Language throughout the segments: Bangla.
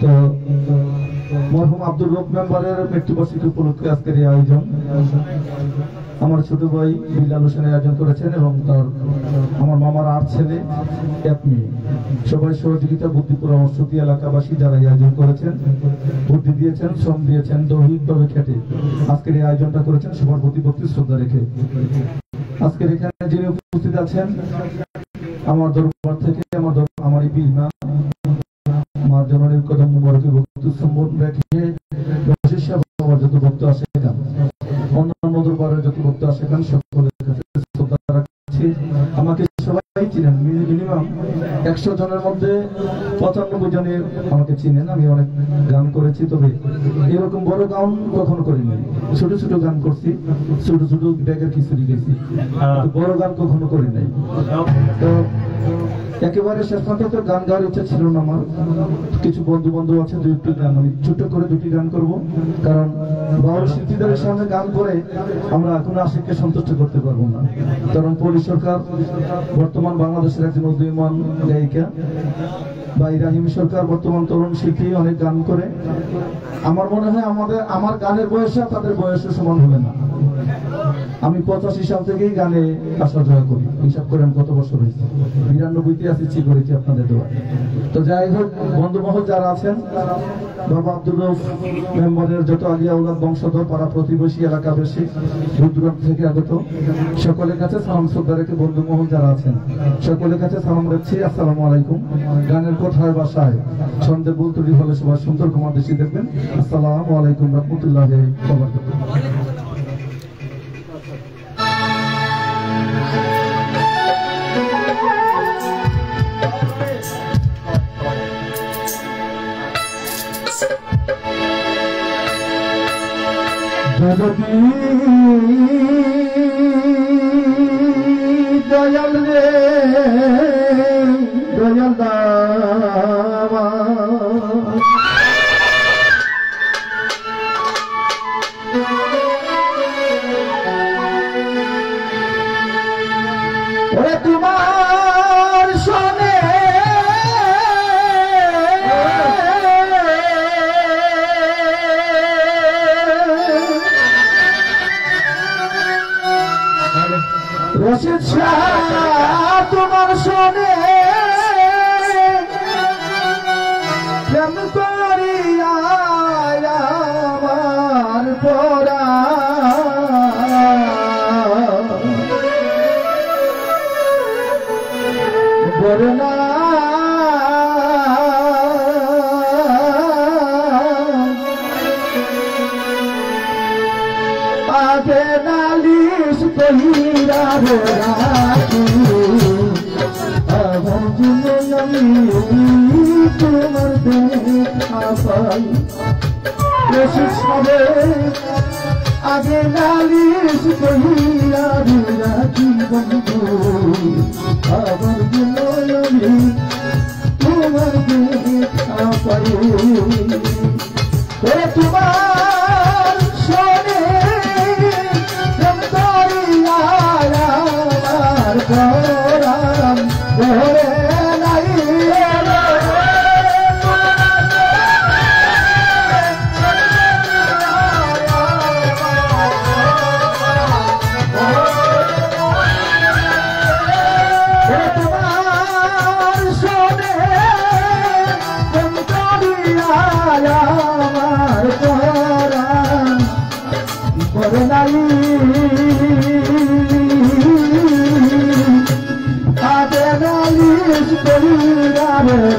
তো মরহুম আব্দুর রব মেম্বারের মৃত্যুবার্ষিকী উপলক্ষে আজকের এই আয়োজন আমার ছোট ভাই বিলাল হোসেনের আয়োজন করেছেন এবং তার আমার মামার 8 ছেলে 1 মেয়ে সবাই সহযোগিতা বুদ্ধি পরামর্শ দিয়ে এলাকাবাসী যারা এই আয়োজন করেছেন বুদ্ধি দিয়েছেন শ্রম দিয়েছেন দৈহিকভাবে খেটে আজকের এই আয়োজনটা করেছেন সবার প্রতি ভক্তি শ্রদ্ধা রেখে আজকের এখানে যিনি উপস্থিত আছেন আমার দরবার থেকে আমার এই বীরমা মার জননীর কদম মুবারকে ভক্তি সম্বোধন রেখে যত ভক্ত আসে অন্যান্য দরবারের যত ভক্ত আসে সকলের কাছে শ্রদ্ধা রাখছি। আমাকে সবাই চিনেন, মিনিমাম 100 জনের মধ্যে 95 জনে আমাকে চিনেন। আমি অনেক গান করেছি, তবে এরকম বড় গান কখনো করিনি। ছোট ছোট গান করছি, ছোট ছোট ব্যাগের খিচুড়ি গেছি, বড় গান কখনো করি নাই। তো একেবারে শেষ পর্যন্ত গান গাওয়ার ইচ্ছা ছিল না আমার। কিছু বন্ধু বান্ধব আছে, 2টি গান আমি ছোট করে 2টি গান করব, কারণ বাউল শিল্পীদের সামনে গান করে আমরা কোনো আশিককে সন্তুষ্ট করতে পারবো না। কারণ পরি সরকার বর্তমান বাংলাদেশের একজন উদীয়মান গায়িকা, বা ইরাহিম সরকার বর্তমান তরুণ শিল্পী, অনেক গান করে। আমার মনে হয় আমার গানের বয়সে তাদের বয়সে সমান হবে না। আমি 85 সাল থেকেই গানে আসা যাওয়া করি, হিসাব করেন কত বছর হয়েছে। 92তে আসছি করেছি আপনাদের দোয়া। তো যাই হোক, বন্ধু মহল যারা আছেন, বাবা আব্দুর রউফ মেম্বারের যত আলিয়া উলাদ বংশধর, পাড়া প্রতিবেশী, এলাকাবাসী, দূর দূরান্ত থেকে আগত সকলের কাছে সালাম শ্রদ্ধা রেখে বন্ধু মহল যারা আছেন সকলের কাছে সালাম রাখছি। আসসালামু আলাইকুম। গানের কথায় বাসায় ছন্দে ভুল ত্রুটি হলে সবাই সুন্দর ক্ষমা দৃষ্টি দেখবেন। আসসালামু আলাইকুম রহমতুল্লাহ। দয়াল রে দয়াল দামা ওরে তোমার সনে রশিদ শাহ তোমার শোনে প্রেম করিয়া আমার পরা বরনা আগে নালিশ কহিরা রাখি আমার জীবন আমি তোমার দেখা পাই। সবে আগে নালিশ কহিরা রাখি বন্ধু আমার জীবন আমি তোমার দেখা পাই। তোমার শোনে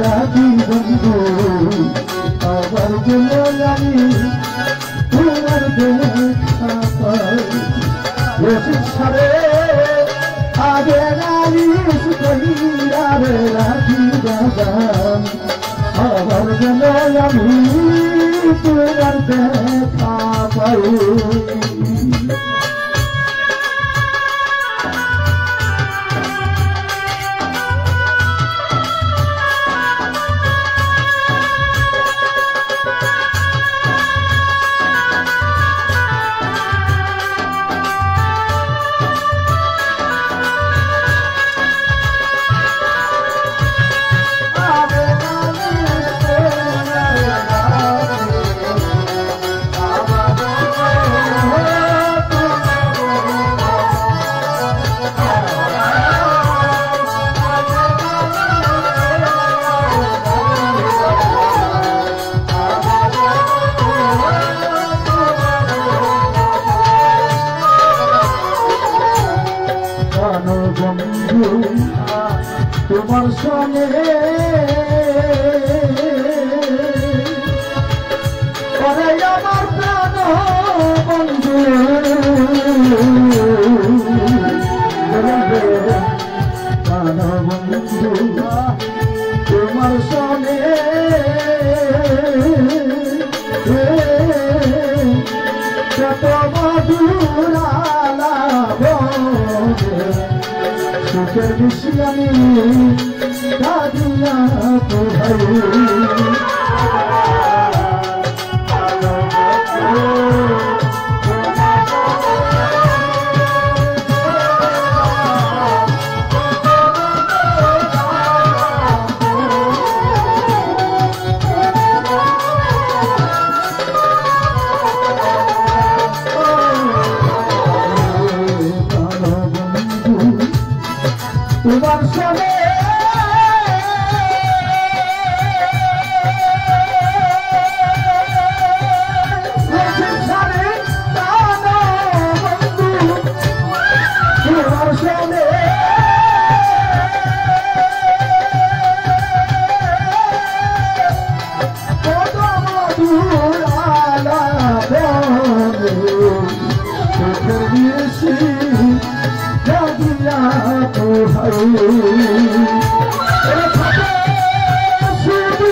রাখি বন্ধু আবার জন্য আমি তোমার দেখা পাই। সারে আগে নালিশ কহিরা রাখি দাদা আবার জন্য আমি তোমার দেখা পাই। মনে কত মধুর আলাপনে সুখের বেশি আমি কাঁদিয়া পোহাই তোমার সঙ্গে তোমার সঙ্গে কত মধুর আলাপনে সুখের বেশি কাঁদিয়া পোহাই শুধু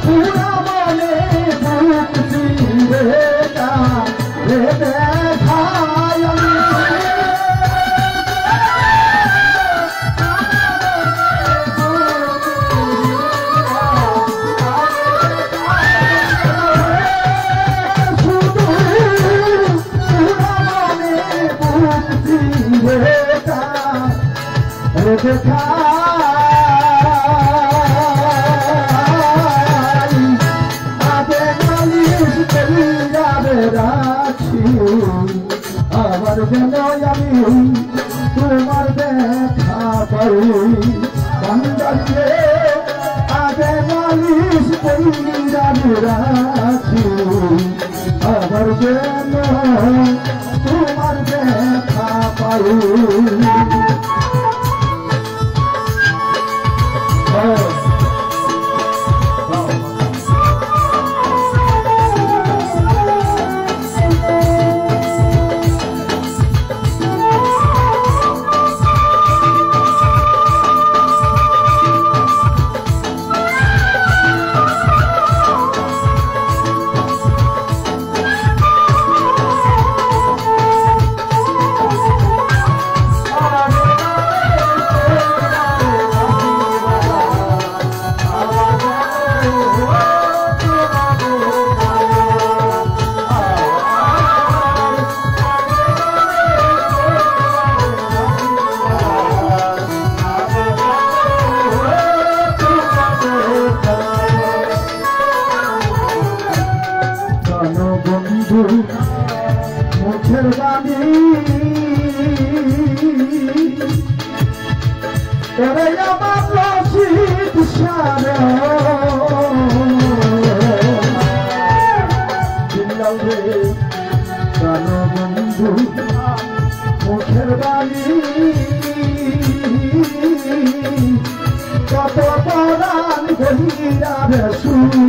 পুরা মনে বুক চিরে দেখাই শুধু পুরা মনে বুক চিরে আবার যেন আমি তোমার দেখা পাই বান্দারে আগে নালিশ রাখি আবার যেন তোমার দেখা পাই মুখের বাণী ওরে আমার রশিদ সারা বিল্লাল রে জানো বন্ধু মুখের বাণী কত পরাণ বহিরা শুনি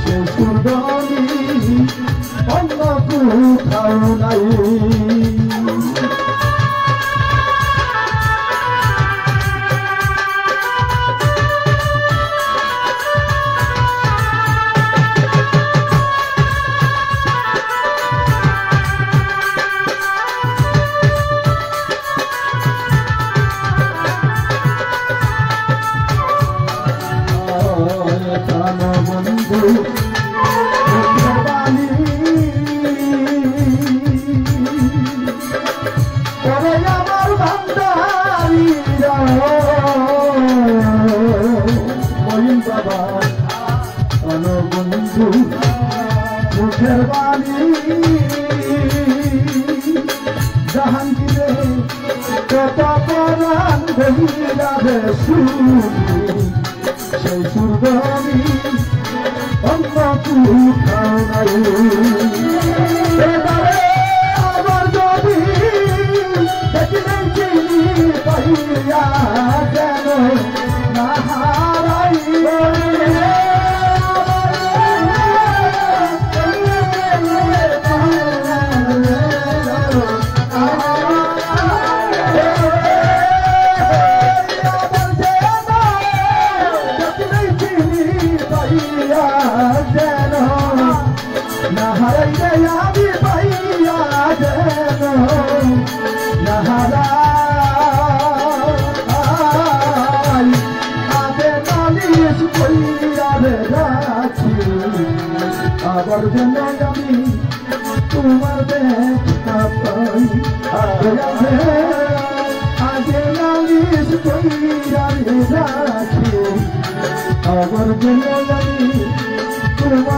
সে সুরবাণী অন্য কোথাও নাই বন্ধু আমার ভান্ডারি মহিন বাবা বন্ধু মুখের বাণী জাহাঙ্গীরে কত পরাণ বহিরাবে শুনি সেই সুরবাণী অন্য কোথাও নাই আমার যদি দেখিলেন চিনি পাইয়া যেন না হারাই আবার যেন আমি তোমার দেখা পাই আগে নালিশ কইরা রাখি আবার যেন আমি তোমার